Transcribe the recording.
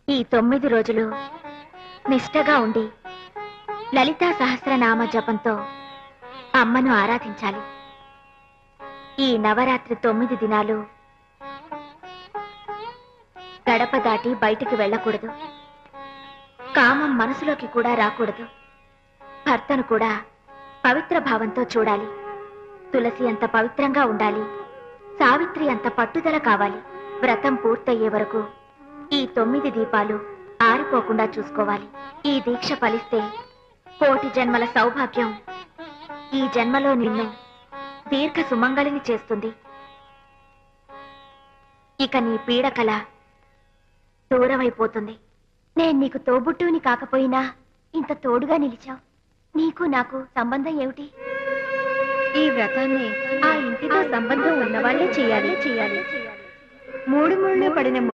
ఈ 9 రోజులు నిష్టగా ఉండి లలితా సహస్రనామ జపంతో అమ్మను ఆరాధించాలి. ఈ నవరాత్రి 9 దినాలు గడప దాటి బయటికి వెళ్ళకూడదు. కామం మనసులోకి కూడా రాకూడదు. భర్తను కూడా పవిత్ర భావంతో చూడాలి. తులసి అంత పవిత్రంగా ఉండాలి. సావిత్రి అంత పట్టుదల కావాలి. వ్రతం పూర్తయ్యే వరకు ఈ 9 దీపాలు ఆరిపోకుండా చూసుకోవాలి. ఈ దీక్ష ఫలిస్తే కోటి జన్మల సౌభాగ్యం ఈ జన్మలో నిన్ను దీర్ఘ సుమంగళిని చేస్తుంది. ఇక నీ పీడకల దూరమైపోతుంది. నేను నీకు తోబుట్టుని కాకపోయినా ఇంత తోడుగా నిలిచావు. నీకు నాకు సంబంధం ఏమిటి? ఈ వ్రతాన్ని ఆ ఇంటితో సంబంధం ఉన్నవాళ్లే చేయాలి. 3 ముళ్ళు పడిన